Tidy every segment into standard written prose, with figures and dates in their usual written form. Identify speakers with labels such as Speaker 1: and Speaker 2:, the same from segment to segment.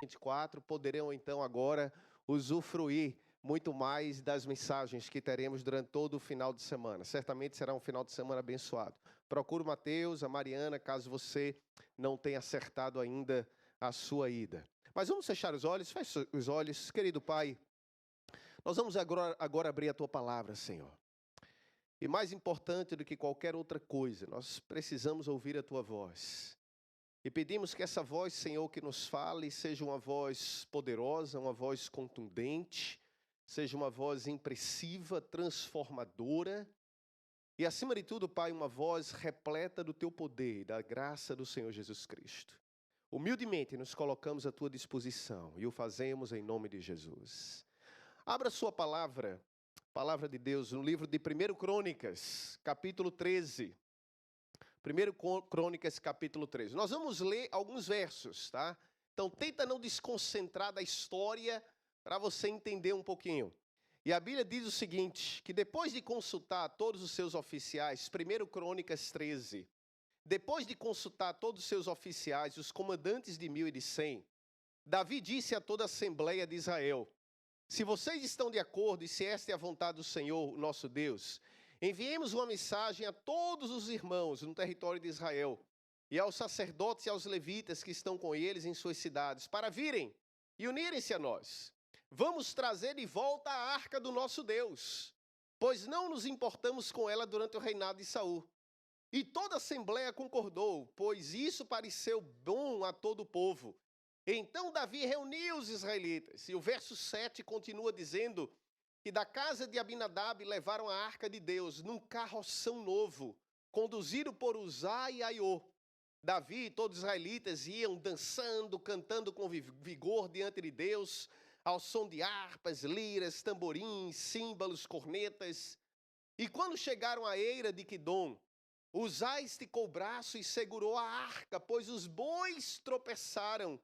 Speaker 1: 24 poderão então agora usufruir muito mais das mensagens que teremos durante todo o final de semana. Certamente será um final de semana abençoado. Procure o Mateus, a Mariana, caso você não tenha acertado ainda a sua ida. Mas vamos fechar os olhos, feche os olhos. Querido Pai, nós vamos agora abrir a Tua palavra, Senhor. E mais importante do que qualquer outra coisa, nós precisamos ouvir a Tua voz. E pedimos que essa voz, Senhor, que nos fale, seja uma voz poderosa, uma voz contundente, seja uma voz impressiva, transformadora. E, acima de tudo, Pai, uma voz repleta do Teu poder e da graça do Senhor Jesus Cristo. Humildemente nos colocamos à Tua disposição e o fazemos em nome de Jesus. Abra sua palavra de Deus, no livro de 1 Crônicas, capítulo 13. 1 Crônicas, capítulo 13. Nós vamos ler alguns versos, tá? Então, tenta não desconcentrar da história para você entender um pouquinho. E a Bíblia diz o seguinte, que depois de consultar todos os seus oficiais, 1 Crônicas 13, depois de consultar todos os seus oficiais, os comandantes de 1000 e de 100, Davi disse a toda a Assembleia de Israel, se vocês estão de acordo e se esta é a vontade do Senhor, nosso Deus, enviemos uma mensagem a todos os irmãos no território de Israel e aos sacerdotes e aos levitas que estão com eles em suas cidades, para virem e unirem-se a nós. Vamos trazer de volta a arca do nosso Deus, pois não nos importamos com ela durante o reinado de Saul. E toda a Assembleia concordou, pois isso pareceu bom a todo o povo. Então Davi reuniu os israelitas, e o verso 7 continua dizendo que da casa de Abinadab levaram a arca de Deus num carroção novo, conduzido por Uzá e Aiô. Davi e todos os israelitas iam dançando, cantando com vigor diante de Deus, ao som de harpas, liras, tamborins, símbolos, cornetas. E quando chegaram à eira de Quidom, Uzá esticou o braço e segurou a arca, pois os bois tropeçaram.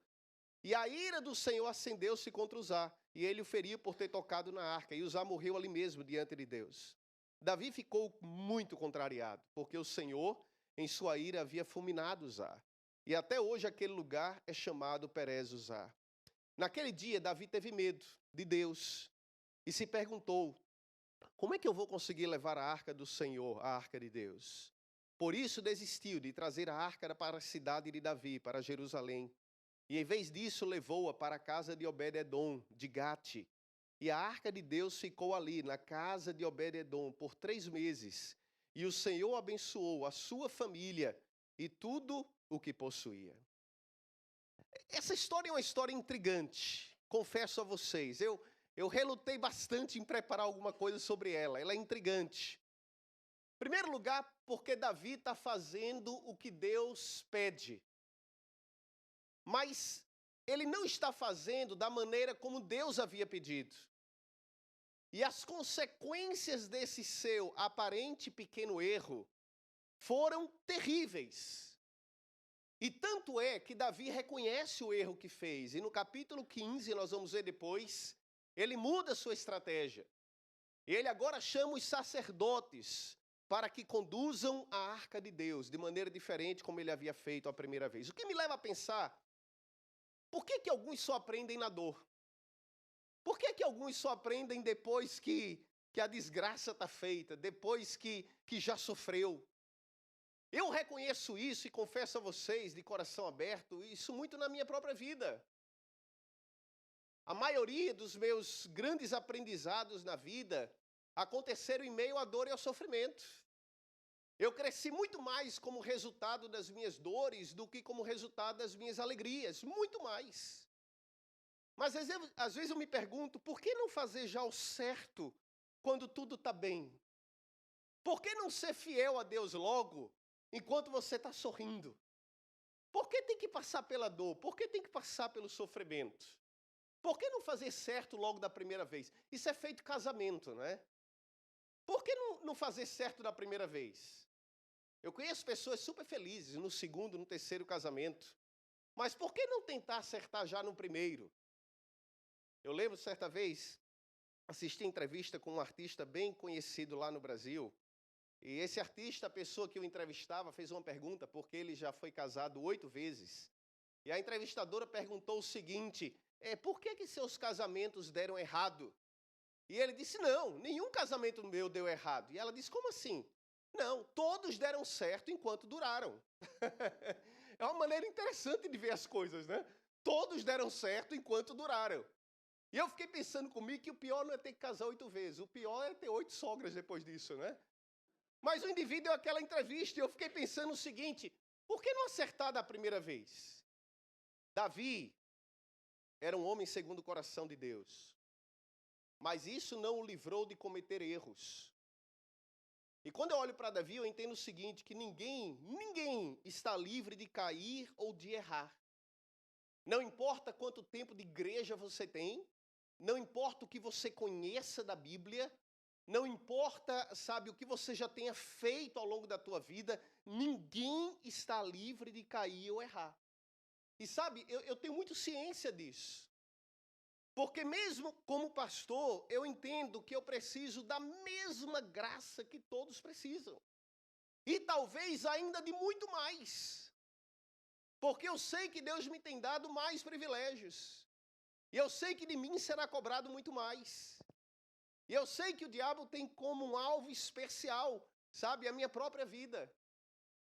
Speaker 1: E a ira do Senhor acendeu-se contra Uzá, e ele o feriu por ter tocado na arca, e Uzá morreu ali mesmo diante de Deus. Davi ficou muito contrariado, porque o Senhor, em sua ira, havia fulminado Uzá. E até hoje aquele lugar é chamado Perez Uzá. Naquele dia, Davi teve medo de Deus, e se perguntou, como é que eu vou conseguir levar a arca do Senhor, a arca de Deus? Por isso desistiu de trazer a arca para a cidade de Davi, para Jerusalém. E em vez disso, levou-a para a casa de Obed-edom, de Gate. E a arca de Deus ficou ali, na casa de Obed-edom, por 3 meses. E o Senhor abençoou a sua família e tudo o que possuía. Essa história é uma história intrigante, confesso a vocês. Eu relutei bastante em preparar alguma coisa sobre ela. Ela é intrigante. Em primeiro lugar, porque Davi está fazendo o que Deus pede. Mas ele não está fazendo da maneira como Deus havia pedido. E as consequências desse seu aparente pequeno erro foram terríveis. E tanto é que Davi reconhece o erro que fez. E no capítulo 15, nós vamos ver depois, ele muda sua estratégia. Ele agora chama os sacerdotes para que conduzam a arca de Deus de maneira diferente como ele havia feito a primeira vez. O que me leva a pensar, por que alguns só aprendem na dor? Por que alguns só aprendem depois que a desgraça está feita, depois que já sofreu? Eu reconheço isso e confesso a vocês, de coração aberto, isso muito na minha própria vida. A maioria dos meus grandes aprendizados na vida aconteceram em meio à dor e ao sofrimento. Eu cresci muito mais como resultado das minhas dores do que como resultado das minhas alegrias, muito mais. Mas às vezes eu me pergunto, por que não fazer já o certo quando tudo está bem? Por que não ser fiel a Deus logo, enquanto você está sorrindo? Por que tem que passar pela dor? Por que tem que passar pelo sofrimento? Por que não fazer certo logo da primeira vez? Isso é feito casamento, não é? Por que não fazer certo da primeira vez? Eu conheço pessoas super felizes no segundo, no terceiro casamento. Mas por que não tentar acertar já no primeiro? Eu lembro, certa vez, assisti entrevista com um artista bem conhecido lá no Brasil. E esse artista, a pessoa que eu entrevistava, fez uma pergunta, porque ele já foi casado 8 vezes. E a entrevistadora perguntou o seguinte, por que seus casamentos deram errado? E ele disse, não, nenhum casamento meu deu errado. E ela disse, como assim? Não, todos deram certo enquanto duraram. É uma maneira interessante de ver as coisas, né? Todos deram certo enquanto duraram. E eu fiquei pensando comigo que o pior não é ter que casar 8 vezes, o pior é ter 8 sogras depois disso, né? Mas o indivíduo deu aquela entrevista e eu fiquei pensando o seguinte, por que não acertar da primeira vez? Davi era um homem segundo o coração de Deus, mas isso não o livrou de cometer erros. E quando eu olho para Davi, eu entendo o seguinte, que ninguém está livre de cair ou de errar. Não importa quanto tempo de igreja você tem, não importa o que você conheça da Bíblia, não importa, sabe, o que você já tenha feito ao longo da tua vida, ninguém está livre de cair ou errar. E sabe, eu tenho muito ciência disso. Porque mesmo como pastor, eu entendo que eu preciso da mesma graça que todos precisam. E talvez ainda de muito mais. Porque eu sei que Deus me tem dado mais privilégios. E eu sei que de mim será cobrado muito mais. E eu sei que o diabo tem como um alvo especial, sabe, a minha própria vida.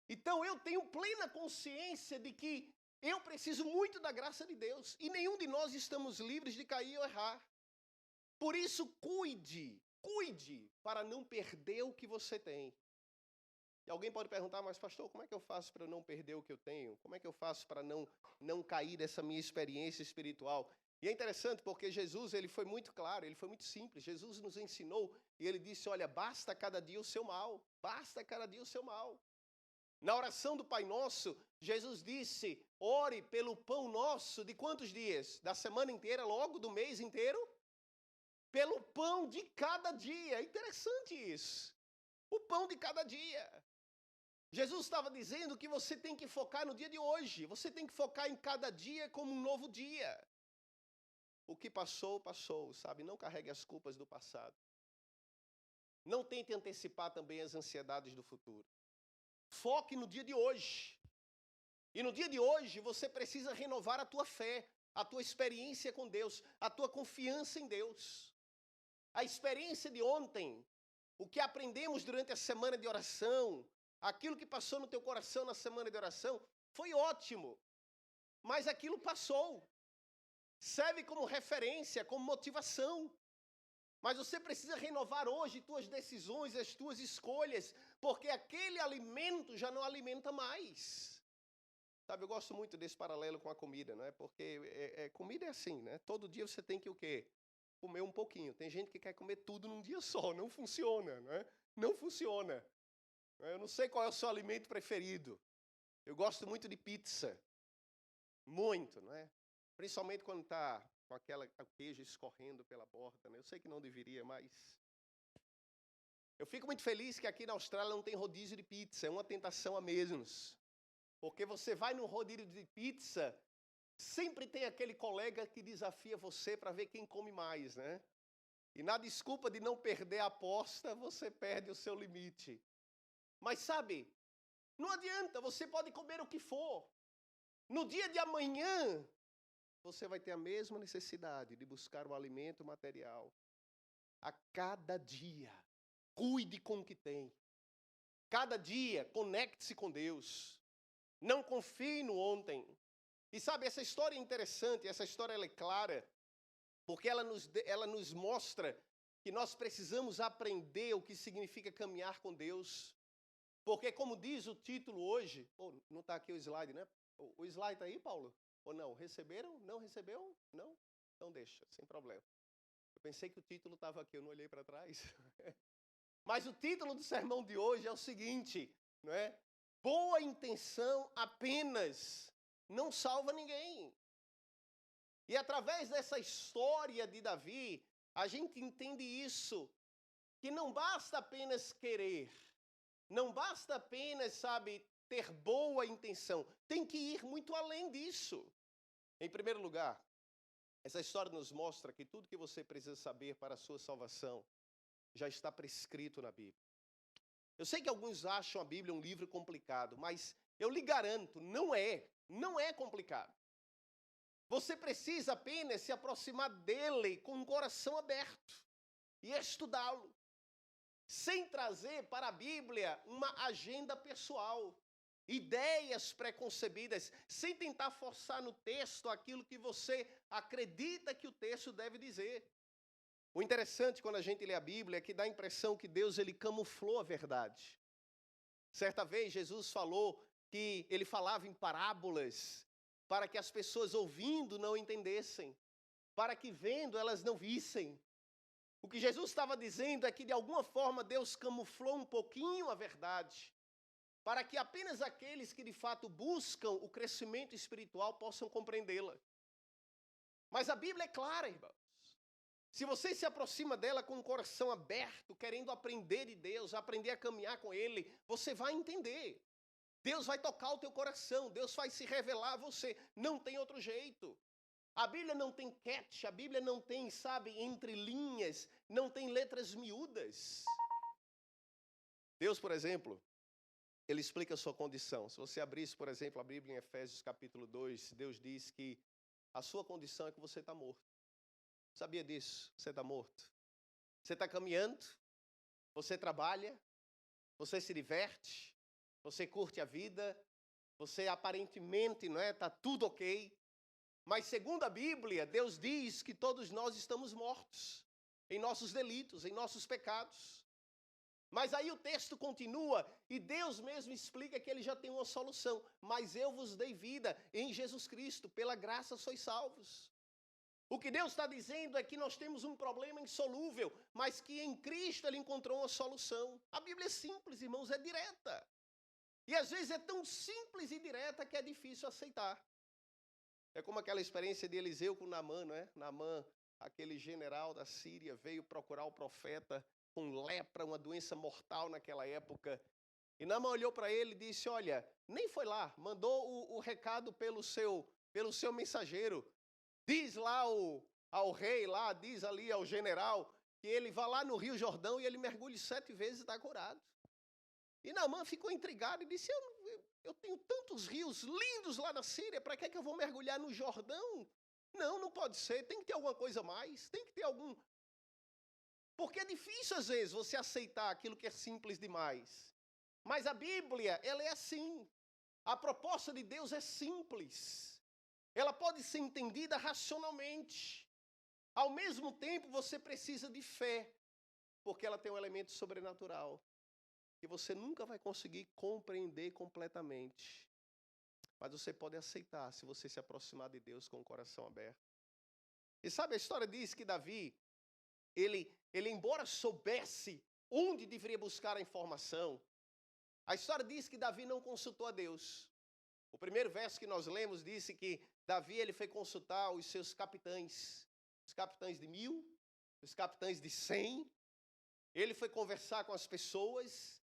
Speaker 1: Então eu tenho plena consciência de que eu preciso muito da graça de Deus. E nenhum de nós estamos livres de cair ou errar. Por isso, cuide para não perder o que você tem. E alguém pode perguntar, mas pastor, como é que eu faço para não perder o que eu tenho? Como é que eu faço para não cair dessa minha experiência espiritual? E é interessante porque Jesus, ele foi muito claro, ele foi muito simples. Jesus nos ensinou e ele disse, olha, basta cada dia o seu mal. Basta cada dia o seu mal. Na oração do Pai Nosso, Jesus disse, ore pelo pão nosso de quantos dias? Da semana inteira, logo do mês inteiro? Pelo pão de cada dia. É interessante isso. O pão de cada dia. Jesus estava dizendo que você tem que focar no dia de hoje. Você tem que focar em cada dia como um novo dia. O que passou, passou, sabe? Não carregue as culpas do passado. Não tente antecipar também as ansiedades do futuro. Foque no dia de hoje. E no dia de hoje você precisa renovar a tua fé, a tua experiência com Deus, a tua confiança em Deus. A experiência de ontem, o que aprendemos durante a semana de oração, aquilo que passou no teu coração na semana de oração, foi ótimo. Mas aquilo passou. Serve como referência, como motivação. Mas você precisa renovar hoje tuas decisões, as tuas escolhas, porque aquele alimento já não alimenta mais. Sabe, eu gosto muito desse paralelo com a comida, né? Porque comida é assim, né? Todo dia você tem que o quê? Comer um pouquinho. Tem gente que quer comer tudo num dia só, não funciona, né? Não funciona. Eu não sei qual é o seu alimento preferido. Eu gosto muito de pizza. Muito, não é? Principalmente quando está com o queijo escorrendo pela borda, né? Eu sei que não deveria, mas... Eu fico muito feliz que aqui na Austrália não tem rodízio de pizza. É uma tentação a menos. Porque você vai num rodízio de pizza, sempre tem aquele colega que desafia você para ver quem come mais, né? E na desculpa de não perder a aposta, você perde o seu limite. Mas sabe, não adianta, você pode comer o que for. No dia de amanhã, você vai ter a mesma necessidade de buscar o alimento material. A cada dia, cuide com o que tem. Cada dia, conecte-se com Deus. Não confie no ontem. E sabe, essa história é interessante, essa história ela é clara, porque ela nos mostra que nós precisamos aprender o que significa caminhar com Deus. Porque como diz o título hoje, não está aqui o slide, né? O slide está aí, Paulo? Ou não? Receberam? Não recebeu? Não? Então deixa, sem problema. Eu pensei que o título estava aqui, eu não olhei para trás. Mas o título do sermão de hoje é o seguinte, não é? Boa intenção apenas não salva ninguém. E através dessa história de Davi, a gente entende isso, que não basta apenas querer, não basta apenas, sabe, ter boa intenção, tem que ir muito além disso. Em primeiro lugar, essa história nos mostra que tudo que você precisa saber para a sua salvação já está prescrito na Bíblia. Eu sei que alguns acham a Bíblia um livro complicado, mas eu lhe garanto, não é complicado. Você precisa apenas se aproximar dele com um coração aberto e estudá-lo, sem trazer para a Bíblia uma agenda pessoal, ideias preconcebidas, sem tentar forçar no texto aquilo que você acredita que o texto deve dizer. O interessante quando a gente lê a Bíblia é que dá a impressão que Deus ele camuflou a verdade. Certa vez Jesus falou que ele falava em parábolas para que as pessoas ouvindo não entendessem, para que vendo elas não vissem. O que Jesus estava dizendo é que de alguma forma Deus camuflou um pouquinho a verdade, para que apenas aqueles que de fato buscam o crescimento espiritual possam compreendê-la. Mas a Bíblia é clara, irmãos. Se você se aproxima dela com o coração aberto, querendo aprender de Deus, aprender a caminhar com Ele, você vai entender. Deus vai tocar o teu coração, Deus vai se revelar a você. Não tem outro jeito. A Bíblia não tem catch, a Bíblia não tem, sabe, entre linhas, não tem letras miúdas. Deus, por exemplo, Ele explica a sua condição. Se você abrisse, por exemplo, a Bíblia em Efésios capítulo 2, Deus diz que a sua condição é que você está morto. Sabia disso? Você está morto. Você está caminhando, você trabalha, você se diverte, você curte a vida, você aparentemente, não é, está tudo ok. Mas segundo a Bíblia, Deus diz que todos nós estamos mortos em nossos delitos, em nossos pecados. Mas aí o texto continua e Deus mesmo explica que Ele já tem uma solução. Mas eu vos dei vida em Jesus Cristo, pela graça sois salvos. O que Deus está dizendo é que nós temos um problema insolúvel, mas que em Cristo Ele encontrou uma solução. A Bíblia é simples, irmãos, é direta. E às vezes é tão simples e direta que é difícil aceitar. É como aquela experiência de Eliseu com Naamã, não é? Naamã, aquele general da Síria, veio procurar o profeta com lepra, uma doença mortal naquela época. E Naamã olhou para ele e disse, olha, nem foi lá, mandou o recado pelo seu mensageiro. Diz lá ao rei, lá, diz ali ao general, que ele vá lá no Rio Jordão e ele mergulhe 7 vezes e está curado. E Naamã ficou intrigado e disse, eu tenho tantos rios lindos lá na Síria, para que eu vou mergulhar no Jordão? Não pode ser, tem que ter alguma coisa a mais, tem que ter algum... Porque é difícil às vezes você aceitar aquilo que é simples demais. Mas a Bíblia, ela é assim. A proposta de Deus é simples. Ela pode ser entendida racionalmente. Ao mesmo tempo, você precisa de fé, porque ela tem um elemento sobrenatural que você nunca vai conseguir compreender completamente. Mas você pode aceitar se você se aproximar de Deus com o coração aberto. E sabe, a história diz que Davi, ele embora soubesse onde deveria buscar a informação, a história diz que Davi não consultou a Deus. O primeiro verso que nós lemos disse que Davi ele foi consultar os seus capitães, os capitães de 1000, os capitães de 100. Ele foi conversar com as pessoas.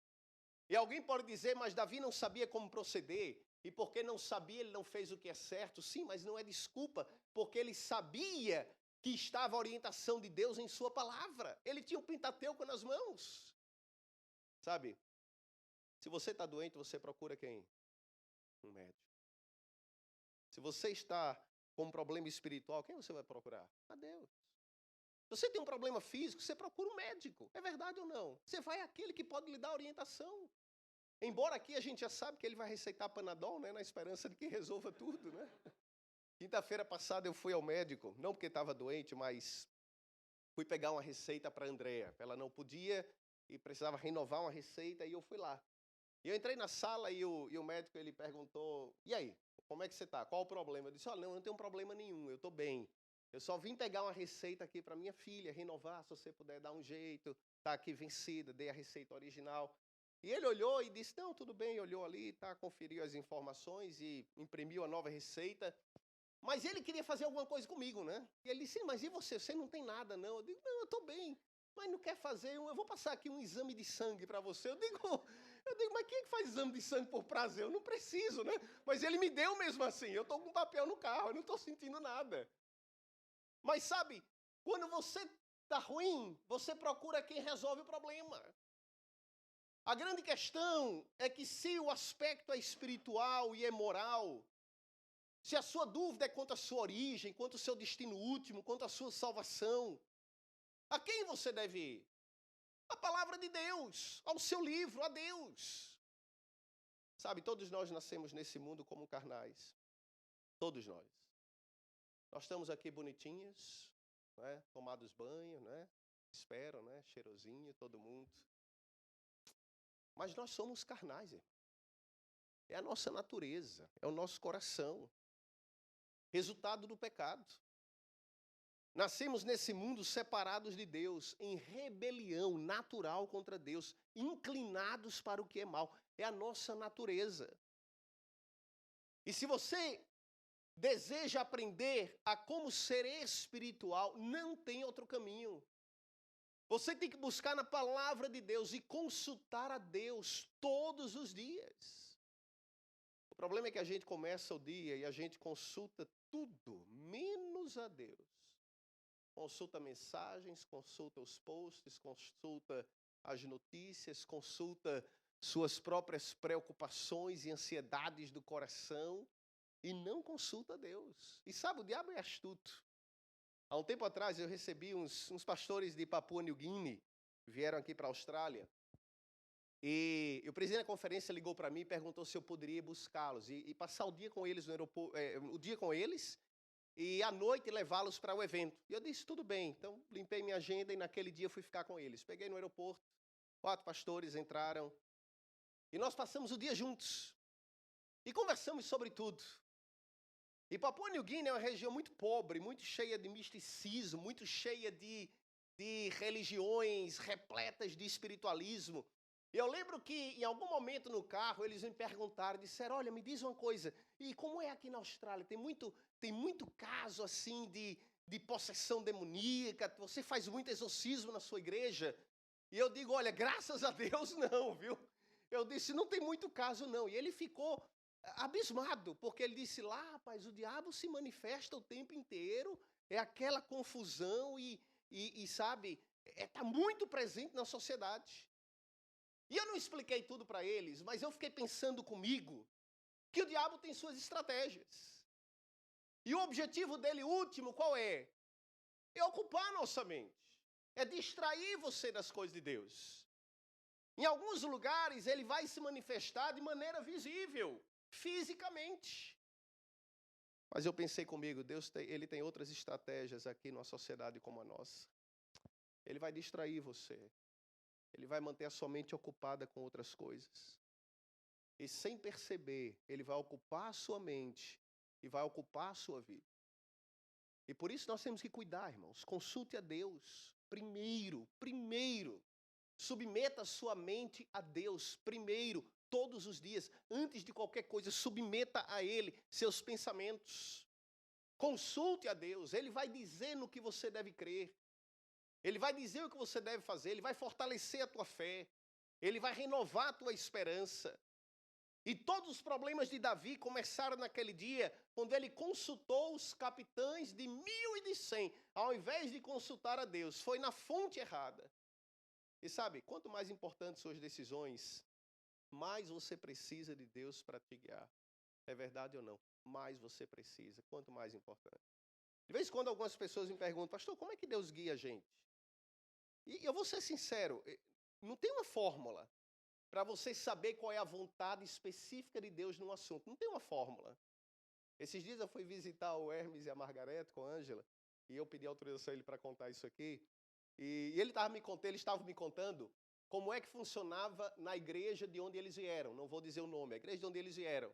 Speaker 1: E alguém pode dizer, mas Davi não sabia como proceder. E porque não sabia, ele não fez o que é certo. Sim, mas não é desculpa, porque ele sabia que estava a orientação de Deus em sua palavra. Ele tinha o Pentateuco nas mãos. Sabe, se você está doente, você procura quem? Um médico. Se você está com um problema espiritual, quem você vai procurar? A Deus. Se você tem um problema físico, você procura um médico. É verdade ou não? Você vai àquele que pode lhe dar orientação. Embora aqui a gente já sabe que ele vai receitar Panadol, né, na esperança de que resolva tudo, né? Quinta-feira passada eu fui ao médico, não porque estava doente, mas fui pegar uma receita para a Andréa. Ela não podia e precisava renovar uma receita e eu fui lá. E eu entrei na sala e o médico ele perguntou, e aí, como é que você está? Qual o problema? Eu disse, olha, não, eu não tenho problema nenhum, eu estou bem. Eu só vim pegar uma receita aqui para minha filha, renovar, se você puder dar um jeito, está aqui vencida, dei a receita original. E ele olhou e disse, não, tudo bem, olhou ali, tá, conferiu as informações e imprimiu a nova receita. Mas ele queria fazer alguma coisa comigo, né? E ele disse, mas e você? Você não tem nada, não? Eu digo, não, eu estou bem. Mas não quer fazer, eu vou passar aqui um exame de sangue para você. Eu digo, mas quem é que faz exame de sangue por prazer? Eu não preciso, né? Mas ele me deu mesmo assim. Eu estou com papel no carro, eu não estou sentindo nada. Mas sabe, quando você está ruim, você procura quem resolve o problema. A grande questão é que se o aspecto é espiritual e é moral, se a sua dúvida é quanto à sua origem, quanto ao seu destino último, quanto à sua salvação, a quem você deve ir? A palavra de Deus, ao seu livro, a Deus. Sabe, todos nós nascemos nesse mundo como carnais. Todos nós. Nós estamos aqui bonitinhos, né? Tomados banho, né? Esperam, né? Cheirosinho, todo mundo. Mas nós somos carnais, irmão. É a nossa natureza, é o nosso coração. Resultado do pecado. Nascemos nesse mundo separados de Deus, em rebelião natural contra Deus, inclinados para o que é mal. É a nossa natureza. E se você deseja aprender a como ser espiritual, não tem outro caminho. Você tem que buscar na palavra de Deus e consultar a Deus todos os dias. O problema é que a gente começa o dia e a gente consulta tudo, menos a Deus. Consulta mensagens, consulta os posts, consulta as notícias, consulta suas próprias preocupações e ansiedades do coração e não consulta Deus. E sabe, o diabo é astuto. Há um tempo atrás eu recebi uns pastores de Papua New Guinea, vieram aqui para a Austrália, e o presidente da conferência ligou para mim e perguntou se eu poderia buscá-los e passar o dia com eles no aeroporto, o dia com eles, e à noite levá-los para o evento. E eu disse, tudo bem. Então, limpei minha agenda e naquele dia fui ficar com eles. Peguei no aeroporto, 4 pastores entraram. E nós passamos o dia juntos. E conversamos sobre tudo. E Papua New Guinea é uma região muito pobre, muito cheia de misticismo, muito cheia de religiões repletas de espiritualismo. E eu lembro que em algum momento no carro eles me perguntaram, disseram, olha, me diz uma coisa, e como é aqui na Austrália? Tem muito caso assim de possessão demoníaca, você faz muito exorcismo na sua igreja? E eu digo, olha, graças a Deus não, viu? Eu disse, não tem muito caso não. E ele ficou abismado, porque ele disse, lá, rapaz, o diabo se manifesta o tempo inteiro, é aquela confusão e sabe, está muito presente na sociedade. E eu não expliquei tudo para eles, mas eu fiquei pensando comigo que o diabo tem suas estratégias. E o objetivo dele último qual é? É ocupar nossa mente. É distrair você das coisas de Deus. Em alguns lugares ele vai se manifestar de maneira visível, fisicamente. Mas eu pensei comigo, ele tem outras estratégias aqui numa sociedade como a nossa. Ele vai distrair você. Ele vai manter a sua mente ocupada com outras coisas. E sem perceber, ele vai ocupar a sua mente e vai ocupar a sua vida. E por isso nós temos que cuidar, irmãos. Consulte a Deus primeiro. Submeta a sua mente a Deus primeiro, todos os dias. Antes de qualquer coisa, submeta a Ele seus pensamentos. Consulte a Deus. Ele vai dizer no que você deve crer. Ele vai dizer o que você deve fazer, ele vai fortalecer a tua fé, ele vai renovar a tua esperança. E todos os problemas de Davi começaram naquele dia, quando ele consultou os capitães de 1.000 e de 100, ao invés de consultar a Deus, foi na fonte errada. E sabe, quanto mais importantes suas decisões, mais você precisa de Deus para te guiar. É verdade ou não? Mais você precisa, quanto mais importante. De vez em quando algumas pessoas me perguntam, pastor, como é que Deus guia a gente? E eu vou ser sincero, não tem uma fórmula para você saber qual é a vontade específica de Deus num assunto. Não tem uma fórmula. Esses dias eu fui visitar o Hermes e a Margarete com a Ângela, e eu pedi autorização a ele para contar isso aqui. E ele estava me contando como é que funcionava na igreja de onde eles vieram. Não vou dizer o nome, a igreja de onde eles vieram.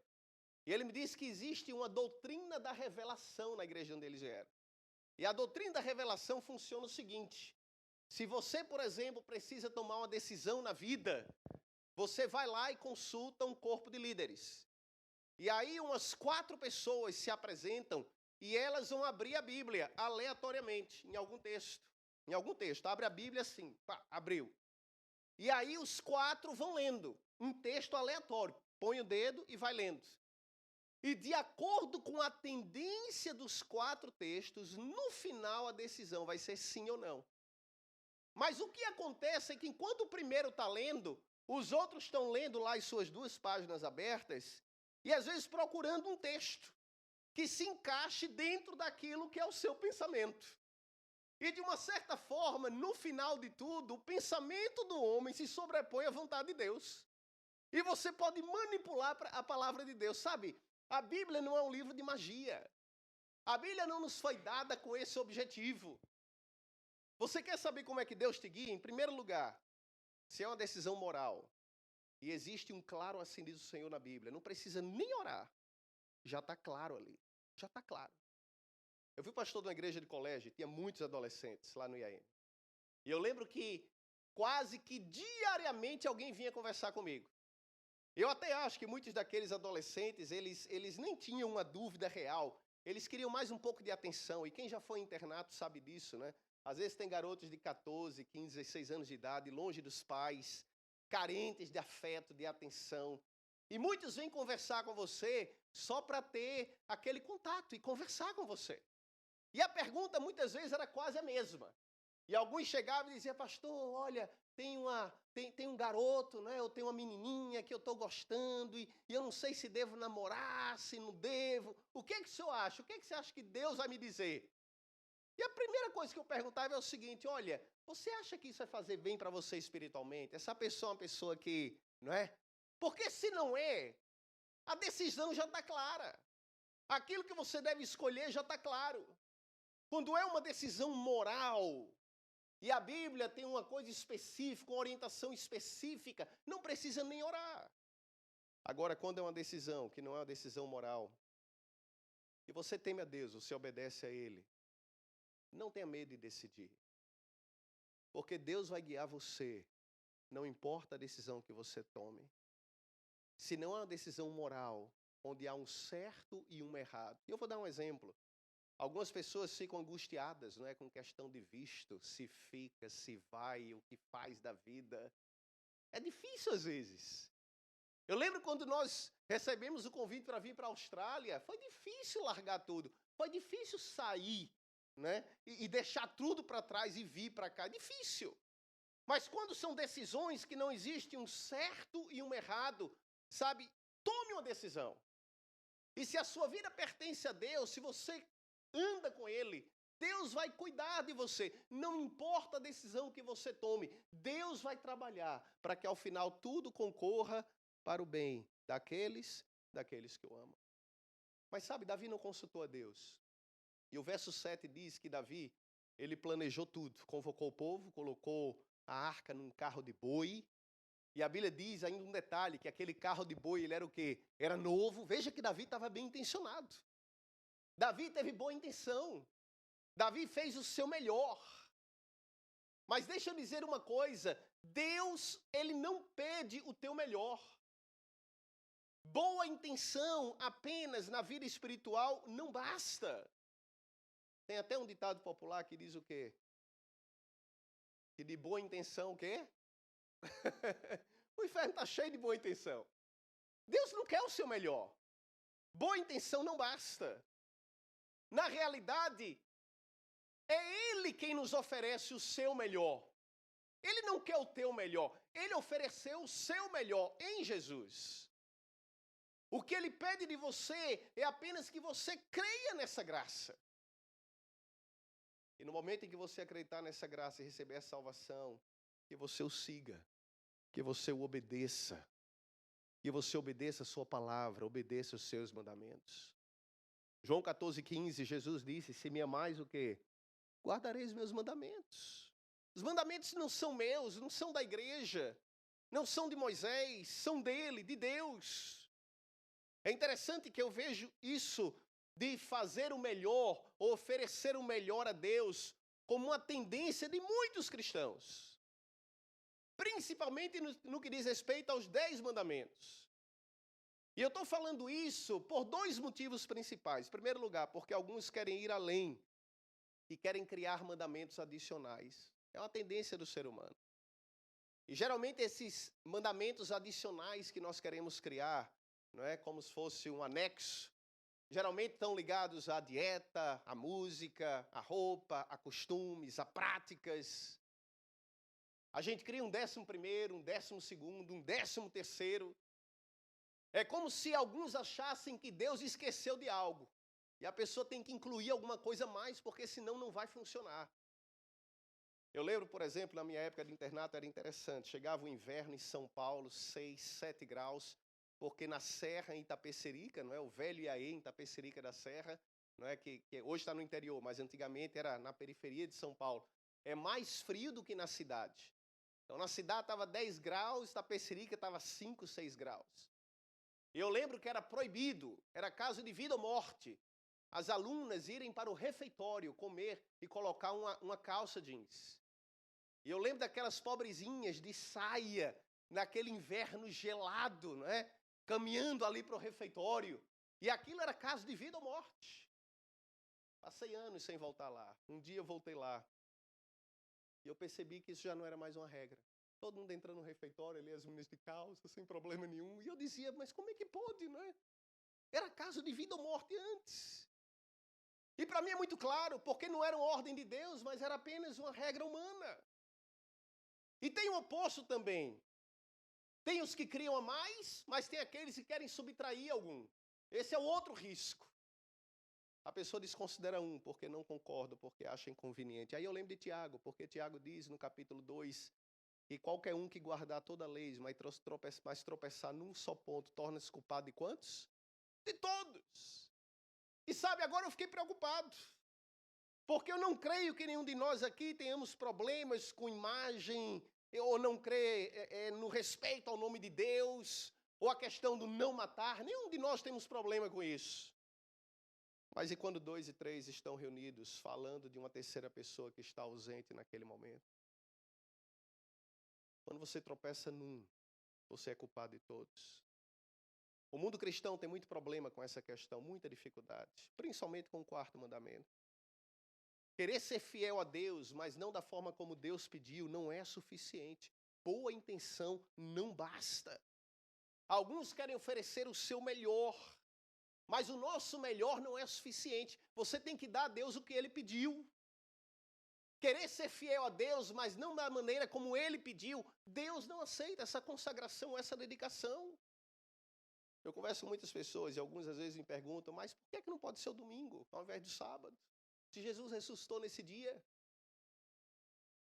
Speaker 1: E ele me disse que existe uma doutrina da revelação na igreja de onde eles vieram. E a doutrina da revelação funciona o seguinte: se você, por exemplo, precisa tomar uma decisão na vida, você vai lá e consulta um corpo de líderes. E aí umas 4 pessoas se apresentam e elas vão abrir a Bíblia aleatoriamente, em algum texto. Em algum texto, abre a Bíblia assim, pá, abriu. E aí os 4 vão lendo um texto aleatório, põe o dedo e vai lendo. E de acordo com a tendência dos 4 textos, no final a decisão vai ser sim ou não. Mas o que acontece é que enquanto o primeiro está lendo, os outros estão lendo lá as suas 2 páginas abertas e às vezes procurando um texto. que se encaixe dentro daquilo que é o seu pensamento. E de uma certa forma, no final de tudo, o pensamento do homem se sobrepõe à vontade de Deus. E você pode manipular a palavra de Deus, sabe? A Bíblia não é um livro de magia. A Bíblia não nos foi dada com esse objetivo. Você quer saber como é que Deus te guia? Em primeiro lugar, se é uma decisão moral, e existe um claro assim diz o Senhor na Bíblia, não precisa nem orar. Já está claro ali. Já está claro. Eu fui pastor de uma igreja de colégio, tinha muitos adolescentes lá no IAM. E eu lembro que quase que diariamente alguém vinha conversar comigo. Eu até acho que muitos daqueles adolescentes, eles nem tinham uma dúvida real. Eles queriam mais um pouco de atenção. E quem já foi internato sabe disso, né? Às vezes tem garotos de 14, 15, 16 anos de idade, longe dos pais, carentes de afeto, de atenção. E muitos vêm conversar com você só para ter aquele contato e conversar com você. E a pergunta muitas vezes era quase a mesma. E alguns chegavam e diziam, pastor, olha, tem um garoto, né? Eu tenho uma menininha que eu estou gostando e eu não sei se devo namorar, se não devo. O que é que o senhor acha? O que é que você acha que Deus vai me dizer? E a primeira coisa que eu perguntava é o seguinte, olha, você acha que isso vai fazer bem para você espiritualmente? Essa pessoa é uma pessoa que, não é? Porque se não é, a decisão já está clara. Aquilo que você deve escolher já está claro. Quando é uma decisão moral, e a Bíblia tem uma coisa específica, uma orientação específica, não precisa nem orar. Agora, quando é uma decisão que não é uma decisão moral, e você teme a Deus, você obedece a Ele, não tenha medo de decidir. Porque Deus vai guiar você, não importa a decisão que você tome. Se não é uma decisão moral, onde há um certo e um errado. E eu vou dar um exemplo. Algumas pessoas ficam angustiadas, não é, com questão de visto, se fica, se vai, o que faz da vida. É difícil às vezes. Eu lembro quando nós recebemos o convite para vir para a Austrália, foi difícil largar tudo, foi difícil sair, né, e deixar tudo para trás e vir para cá, é difícil. Mas quando são decisões que não existe um certo e um errado, sabe, tome uma decisão. E se a sua vida pertence a Deus, se você anda com Ele, Deus vai cuidar de você. Não importa a decisão que você tome, Deus vai trabalhar para que ao final tudo concorra para o bem daqueles que o amam. Mas sabe, Davi não consultou a Deus. E o verso 7 diz que Davi, ele planejou tudo. Convocou o povo, colocou a arca num carro de boi. E a Bíblia diz ainda um detalhe, que aquele carro de boi, ele era o quê? Era novo. Veja que Davi estava bem intencionado. Davi teve boa intenção. Davi fez o seu melhor. Mas deixa eu dizer uma coisa, Deus, ele não pede o teu melhor. Boa intenção apenas na vida espiritual não basta. Tem até um ditado popular que diz o quê? Que de boa intenção o quê? O inferno está cheio de boa intenção. Deus não quer o seu melhor. Boa intenção não basta. Na realidade, é Ele quem nos oferece o seu melhor. Ele não quer o teu melhor. Ele ofereceu o seu melhor em Jesus. O que Ele pede de você é apenas que você creia nessa graça. E no momento em que você acreditar nessa graça e receber a salvação, que você o siga, que você o obedeça, que você obedeça a sua palavra, obedeça os seus mandamentos. João 14,15, Jesus disse, se me amais o quê? Guardareis meus mandamentos. Os mandamentos não são meus, não são da igreja, não são de Moisés, são dele, de Deus. É interessante que eu vejo isso de fazer o melhor, ou oferecer o melhor a Deus, como uma tendência de muitos cristãos. Principalmente no que diz respeito aos 10 mandamentos. E eu estou falando isso por 2 motivos principais. Em primeiro lugar, porque alguns querem ir além e querem criar mandamentos adicionais. É uma tendência do ser humano. E geralmente esses mandamentos adicionais que nós queremos criar, não é como se fosse um anexo, geralmente estão ligados à dieta, à música, à roupa, a costumes, a práticas. A gente cria um 11º, um 12º, um 13º. É como se alguns achassem que Deus esqueceu de algo. E a pessoa tem que incluir alguma coisa a mais, porque senão não vai funcionar. Eu lembro, por exemplo, na minha época de internato era interessante. Chegava o inverno em São Paulo, 6, 7 graus, porque na Serra, em Itapecerica, não é? O velho Iaê, em Itapecerica da Serra, não é? Que hoje está no interior, mas antigamente era na periferia de São Paulo. É mais frio do que na cidade. Então, na cidade estava 10 graus, Itapecerica estava 5, 6 graus. E eu lembro que era proibido, era caso de vida ou morte, as alunas irem para o refeitório comer e colocar uma calça jeans. E eu lembro daquelas pobrezinhas de saia, naquele inverno gelado, né? Caminhando ali para o refeitório. E aquilo era caso de vida ou morte. Passei anos sem voltar lá. Um dia eu voltei lá. E eu percebi que isso já não era mais uma regra. Todo mundo entrando no refeitório, ali as meninas de calça, sem problema nenhum. E eu dizia, mas como é que pode, né? Era caso de vida ou morte antes. E para mim é muito claro, porque não era uma ordem de Deus, mas era apenas uma regra humana. E tem o oposto também. Tem os que criam a mais, mas tem aqueles que querem subtrair algum. Esse é o outro risco. A pessoa desconsidera um, porque não concorda, porque acha inconveniente. Aí eu lembro de Tiago, porque Tiago diz no capítulo 2, que qualquer um que guardar toda a lei, mas tropeçar num só ponto, torna-se culpado de quantos? De todos. E sabe, agora eu fiquei preocupado. Porque eu não creio que nenhum de nós aqui tenhamos problemas com imagem, ou não crê no respeito ao nome de Deus, ou a questão do não matar. Nenhum de nós temos problema com isso. Mas e quando 2 e 3 estão reunidos, falando de uma terceira pessoa que está ausente naquele momento? Quando você tropeça num, você é culpado de todos. O mundo cristão tem muito problema com essa questão, muita dificuldade, principalmente com o 4º mandamento. Querer ser fiel a Deus, mas não da forma como Deus pediu, não é suficiente. Boa intenção não basta. Alguns querem oferecer o seu melhor, mas o nosso melhor não é suficiente. Você tem que dar a Deus o que Ele pediu. Querer ser fiel a Deus, mas não da maneira como Ele pediu, Deus não aceita essa consagração, essa dedicação. Eu converso com muitas pessoas e algumas às vezes me perguntam, mas por que não pode ser o domingo, ao invés do sábado? Se Jesus ressuscitou nesse dia.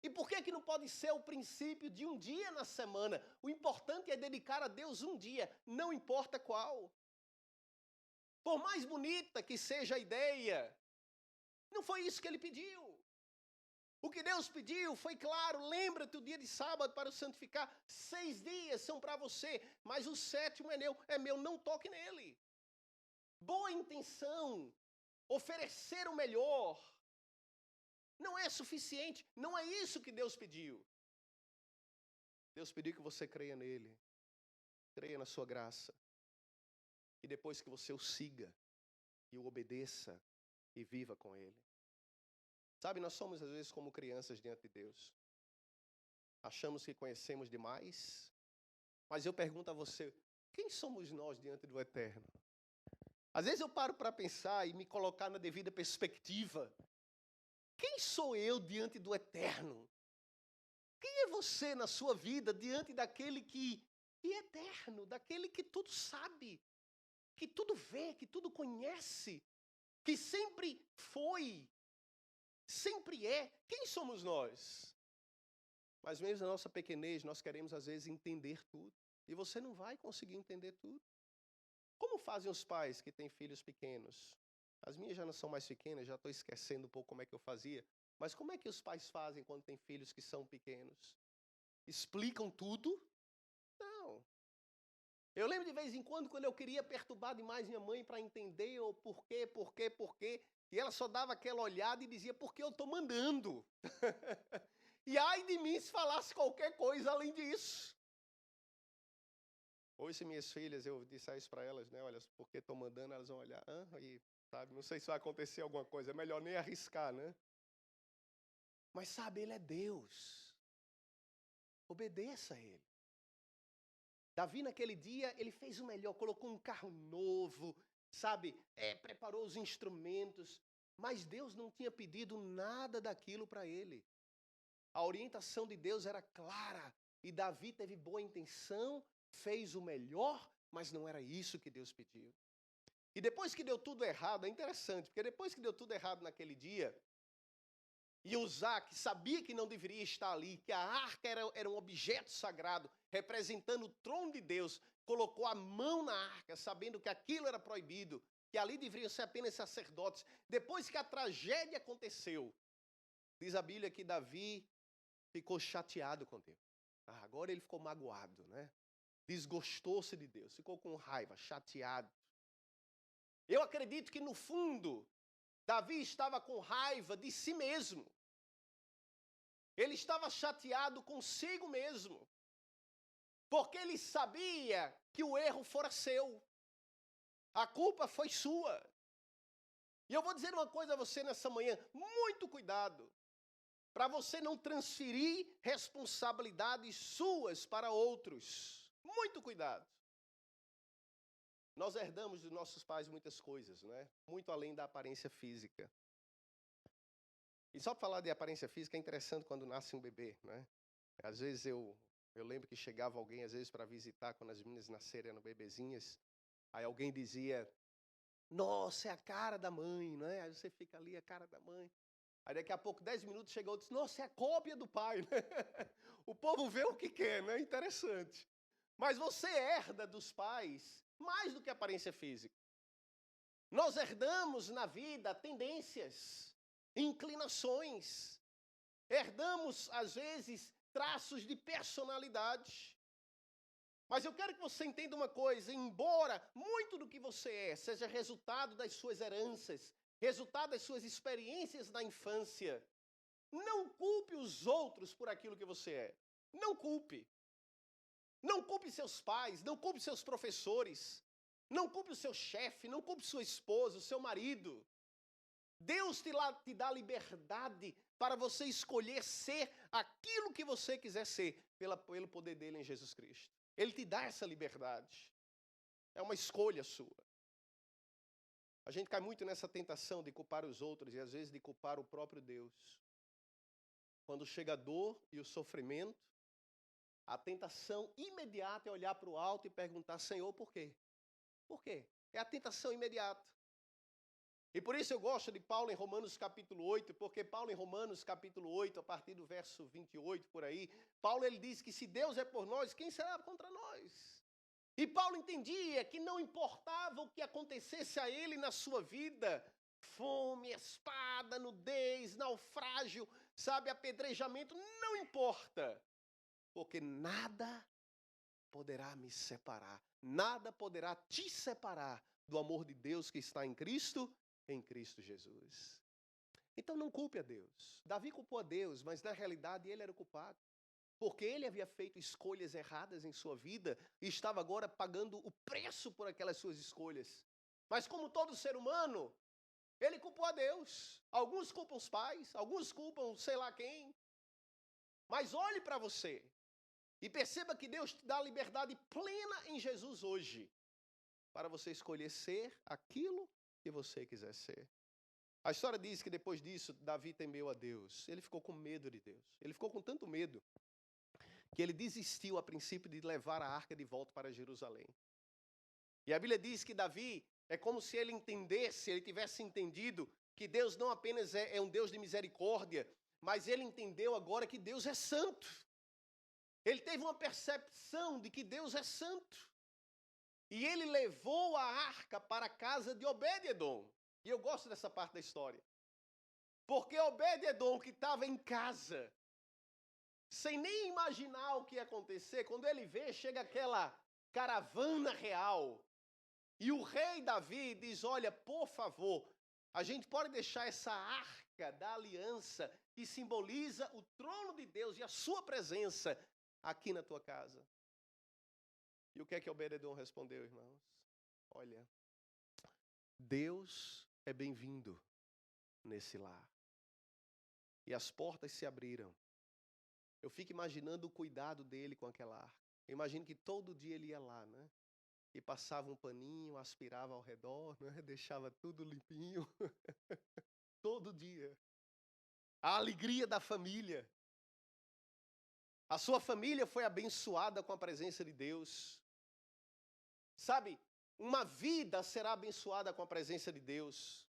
Speaker 1: E por que não pode ser o princípio de um dia na semana? O importante é dedicar a Deus um dia, não importa qual. Por mais bonita que seja a ideia, não foi isso que Ele pediu. O que Deus pediu foi claro, lembra-te o dia de sábado para o santificar. 6 dias são para você, mas o 7º é meu, não toque nele. Boa intenção, oferecer o melhor, não é suficiente, não é isso que Deus pediu. Deus pediu que você creia nele, creia na sua graça, e depois que você o siga, e o obedeça, e viva com ele. Sabe, nós somos às vezes como crianças diante de Deus. Achamos que conhecemos demais, mas eu pergunto a você, quem somos nós diante do Eterno? Às vezes eu paro para pensar e me colocar na devida perspectiva. Quem sou eu diante do Eterno? Quem é você na sua vida diante daquele que é eterno, daquele que tudo sabe, que tudo vê, que tudo conhece, que sempre foi, sempre é? Quem somos nós? Mas mesmo na nossa pequenez, nós queremos às vezes entender tudo. E você não vai conseguir entender tudo. Como fazem os pais que têm filhos pequenos? As minhas já não são mais pequenas, já estou esquecendo um pouco como é que eu fazia. Mas como é que os pais fazem quando têm filhos que são pequenos? Explicam tudo? Não. Eu lembro de vez em quando eu queria perturbar demais minha mãe para entender o porquê, e ela só dava aquela olhada e dizia, porque eu estou mandando. E ai de mim se falasse qualquer coisa além disso. Hoje, se minhas filhas, eu disser isso para elas, né? Olha, porque estou mandando, elas vão olhar, e, sabe, não sei se vai acontecer alguma coisa, é melhor nem arriscar, né? Mas sabe, Ele é Deus. Obedeça a Ele. Davi, naquele dia, ele fez o melhor, colocou um carro novo, sabe, preparou os instrumentos, mas Deus não tinha pedido nada daquilo para ele. A orientação de Deus era clara, e Davi teve boa intenção, fez o melhor, mas não era isso que Deus pediu. E depois que deu tudo errado, é interessante, porque depois que deu tudo errado naquele dia, e Uzá, que sabia que não deveria estar ali, que a arca era um objeto sagrado, representando o trono de Deus, colocou a mão na arca, sabendo que aquilo era proibido, que ali deveriam ser apenas sacerdotes. Depois que a tragédia aconteceu, diz a Bíblia que Davi ficou chateado com Deus. Agora ele ficou magoado, né? Desgostou-se de Deus, ficou com raiva, chateado. Eu acredito que no fundo, Davi estava com raiva de si mesmo. Ele estava chateado consigo mesmo. Porque ele sabia que o erro fora seu. A culpa foi sua. E eu vou dizer uma coisa a você nessa manhã. Muito cuidado. Para você não transferir responsabilidades suas para outros. Muito cuidado. Nós herdamos dos nossos pais muitas coisas, né? Muito além da aparência física. E só para falar de aparência física, é interessante quando nasce um bebê, né? Às vezes eu lembro que chegava alguém, às vezes, para visitar, quando as meninas nasceram, eram bebezinhas. Aí alguém dizia, nossa, é a cara da mãe, né? Aí você fica ali, a cara da mãe. Aí daqui a pouco, 10 minutos, chega outro e diz, nossa, é a cópia do pai, né? O povo vê o que quer, né? Interessante. Mas você herda dos pais mais do que aparência física. Nós herdamos na vida tendências, inclinações. Herdamos, às vezes, traços de personalidade. Mas eu quero que você entenda uma coisa, embora muito do que você é seja resultado das suas heranças, resultado das suas experiências na infância, não culpe os outros por aquilo que você é. Não culpe. Não culpe seus pais, não culpe seus professores, não culpe o seu chefe, não culpe sua esposa, o seu marido. Deus te dá liberdade para você escolher ser aquilo que você quiser ser, pelo poder dele em Jesus Cristo. Ele te dá essa liberdade. É uma escolha sua. A gente cai muito nessa tentação de culpar os outros e às vezes de culpar o próprio Deus. Quando chega a dor e o sofrimento, a tentação imediata é olhar para o alto e perguntar, Senhor, por quê? Por quê? É a tentação imediata. E por isso eu gosto de Paulo em Romanos capítulo 8, porque Paulo em Romanos capítulo 8, a partir do verso 28 por aí, Paulo ele diz que se Deus é por nós, quem será contra nós? E Paulo entendia que não importava o que acontecesse a ele na sua vida, fome, espada, nudez, naufrágio, sabe, apedrejamento, não importa. Porque nada poderá me separar, nada poderá te separar do amor de Deus que está em Cristo Jesus. Então não culpe a Deus. Davi culpou a Deus, mas na realidade ele era o culpado. Porque ele havia feito escolhas erradas em sua vida e estava agora pagando o preço por aquelas suas escolhas. Mas como todo ser humano, ele culpou a Deus. Alguns culpam os pais, alguns culpam sei lá quem. Mas olhe para você. E perceba que Deus te dá liberdade plena em Jesus hoje, para você escolher ser aquilo que você quiser ser. A história diz que depois disso, Davi temeu a Deus. Ele ficou com medo de Deus. Ele ficou com tanto medo que ele desistiu a princípio de levar a arca de volta para Jerusalém. E a Bíblia diz que Davi, é como se ele entendesse, ele tivesse entendido que Deus não apenas é um Deus de misericórdia, mas ele entendeu agora que Deus é santo. Ele teve uma percepção de que Deus é santo. E ele levou a arca para a casa de Obed-edom. E eu gosto dessa parte da história. Porque Obed-edom, que estava em casa, sem nem imaginar o que ia acontecer, quando ele vê, chega aquela caravana real. E o rei Davi diz, olha, por favor, a gente pode deixar essa arca da aliança que simboliza o trono de Deus e a sua presença aqui na tua casa. E o que é que Obed-edom respondeu, irmãos? Olha, Deus é bem-vindo nesse lar. E as portas se abriram. Eu fico imaginando o cuidado dele com aquela arca. Eu imagino que todo dia ele ia lá, né? E passava um paninho, aspirava ao redor, né? Deixava tudo limpinho. Todo dia. A alegria da família. A sua família foi abençoada com a presença de Deus. Sabe, Uma vida será abençoada com a presença de Deus.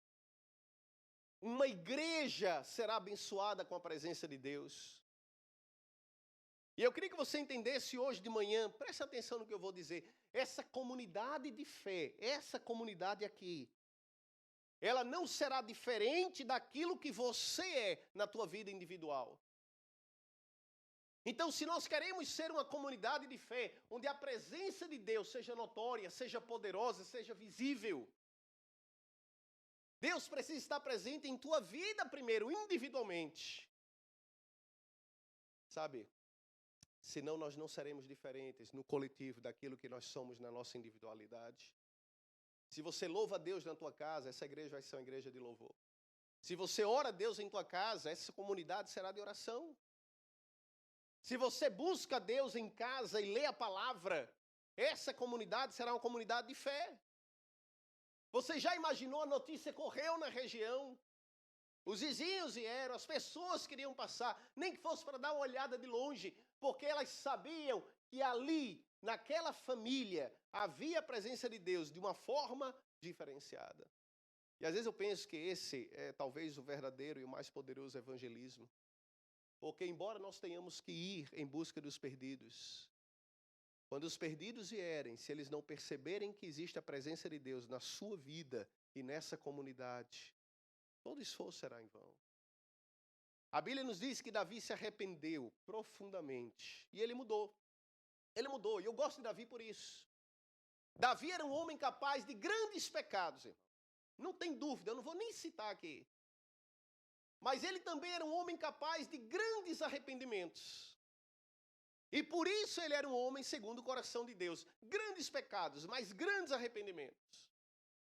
Speaker 1: Uma igreja será abençoada com a presença de Deus. E eu queria que você entendesse hoje de manhã, preste atenção no que eu vou dizer. Essa comunidade de fé, essa comunidade aqui, ela não será diferente daquilo que você é na tua vida individual. Então, se nós queremos ser uma comunidade de fé, onde a presença de Deus seja notória, seja poderosa, seja visível, Deus precisa estar presente em tua vida primeiro, individualmente. Sabe? Senão nós não seremos diferentes no coletivo daquilo que nós somos na nossa individualidade. Se você louva a Deus na tua casa, essa igreja vai ser uma igreja de louvor. Se você ora a Deus em tua casa, essa comunidade será de oração. Se você busca a Deus em casa e lê a palavra, essa comunidade será uma comunidade de fé. Você já imaginou, a notícia correu na região? Os vizinhos vieram, as pessoas queriam passar, nem que fosse para dar uma olhada de longe, porque elas sabiam que ali, naquela família, havia a presença de Deus de uma forma diferenciada. E às vezes eu penso que esse é talvez o verdadeiro e o mais poderoso evangelismo. Porque embora nós tenhamos que ir em busca dos perdidos, quando os perdidos vierem, se eles não perceberem que existe a presença de Deus na sua vida e nessa comunidade, todo esforço será em vão. A Bíblia nos diz que Davi se arrependeu profundamente. E ele mudou. Ele mudou. E eu gosto de Davi por isso. Davi era um homem capaz de grandes pecados, irmão. Não tem dúvida, eu não vou nem citar aqui. Mas ele também era um homem capaz de grandes arrependimentos. E por isso ele era um homem segundo o coração de Deus. Grandes pecados, mas grandes arrependimentos.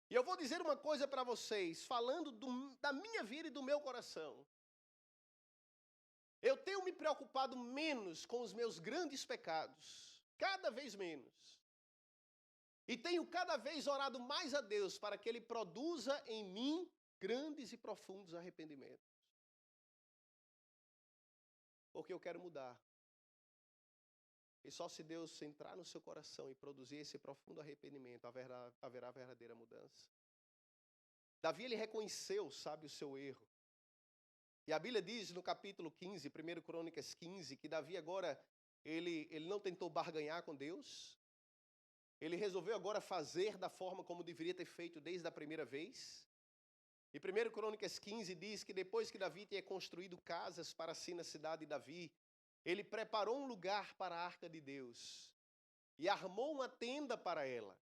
Speaker 1: E eu vou dizer uma coisa para vocês, falando da minha vida e do meu coração. Eu tenho me preocupado menos com os meus grandes pecados, cada vez menos. E tenho cada vez orado mais a Deus para que Ele produza em mim grandes e profundos arrependimentos. Porque eu quero mudar. E só se Deus entrar no seu coração e produzir esse profundo arrependimento, haverá verdadeira mudança. Davi, ele reconheceu, sabe, o seu erro. E a Bíblia diz no capítulo 15, 1 Crônicas 15, que Davi agora, ele não tentou barganhar com Deus. Ele resolveu agora fazer da forma como deveria ter feito desde a primeira vez. E 1 Crônicas 15 diz que depois que Davi tinha construído casas para si na cidade de Davi, ele preparou um lugar para a arca de Deus e armou uma tenda para ela.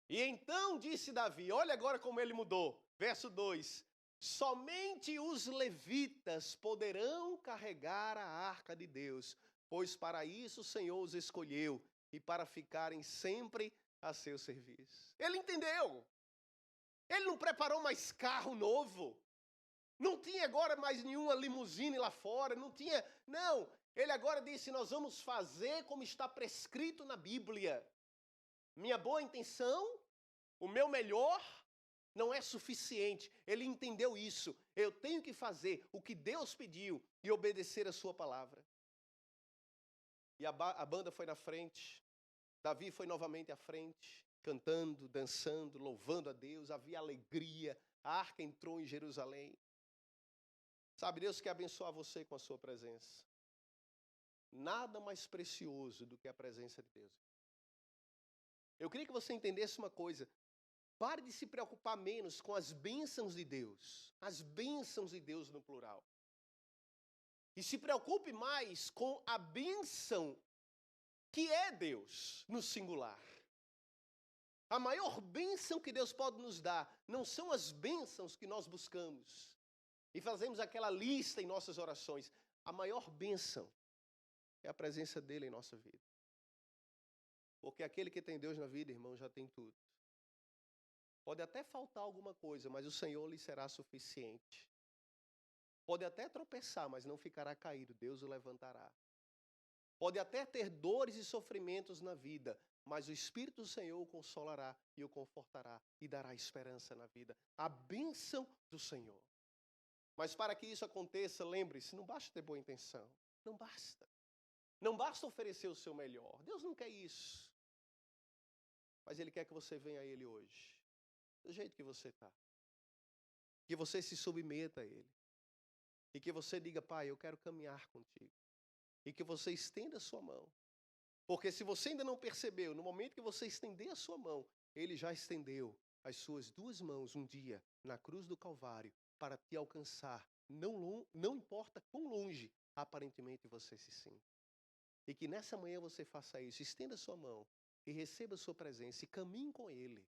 Speaker 1: E então disse Davi, olha agora como ele mudou, verso 2, somente os levitas poderão carregar a arca de Deus, pois para isso o Senhor os escolheu e para ficarem sempre a seu serviço. Ele entendeu. Ele não preparou mais carro novo. Não tinha agora mais nenhuma limusine lá fora, não. Ele agora disse, nós vamos fazer como está prescrito na Bíblia. Minha boa intenção, o meu melhor, não é suficiente. Ele entendeu isso. Eu tenho que fazer o que Deus pediu e obedecer a sua palavra. E a banda foi na frente. Davi foi novamente à frente, cantando, dançando, louvando a Deus. Havia alegria. A arca entrou em Jerusalém. Sabe, Deus quer abençoar você com a sua presença. Nada mais precioso do que a presença de Deus. Eu queria que você entendesse uma coisa. Pare de se preocupar menos com as bênçãos de Deus. As bênçãos de Deus no plural. E se preocupe mais com a bênção que é Deus no singular. A maior bênção que Deus pode nos dar não são as bênçãos que nós buscamos. E fazemos aquela lista em nossas orações. A maior bênção é a presença dele em nossa vida. Porque aquele que tem Deus na vida, irmão, já tem tudo. Pode até faltar alguma coisa, mas o Senhor lhe será suficiente. Pode até tropeçar, mas não ficará caído. Deus o levantará. Pode até ter dores e sofrimentos na vida, mas o Espírito do Senhor o consolará e o confortará e dará esperança na vida. A bênção do Senhor. Mas para que isso aconteça, lembre-se, não basta ter boa intenção. Não basta. Não basta oferecer o seu melhor. Deus não quer isso. Mas Ele quer que você venha a Ele hoje, do jeito que você está. Que você se submeta a Ele. E que você diga, Pai, eu quero caminhar contigo. E que você estenda a sua mão. Porque se você ainda não percebeu, no momento que você estender a sua mão, Ele já estendeu as suas duas mãos um dia na cruz do Calvário para te alcançar. Não importa quão longe aparentemente você se sinta. E que nessa manhã você faça isso, estenda a sua mão e receba a sua presença e caminhe com Ele.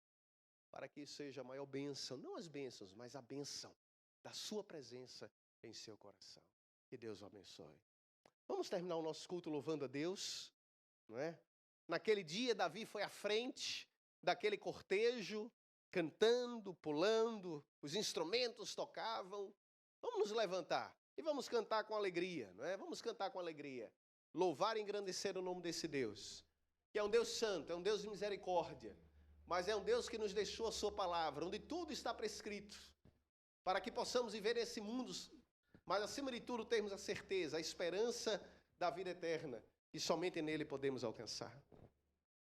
Speaker 1: Para que isso seja a maior bênção, não as bênçãos, mas a bênção da sua presença em seu coração. Que Deus o abençoe. Vamos terminar o nosso culto louvando a Deus, não é? Naquele dia, Davi foi à frente daquele cortejo, cantando, pulando, os instrumentos tocavam. Vamos nos levantar e vamos cantar com alegria, não é? Vamos cantar com alegria. Louvar e engrandecer o nome desse Deus, que é um Deus santo, é um Deus de misericórdia, mas é um Deus que nos deixou a sua palavra, onde tudo está prescrito, para que possamos viver nesse mundo, mas acima de tudo termos a certeza, a esperança da vida eterna, e somente nele podemos alcançar.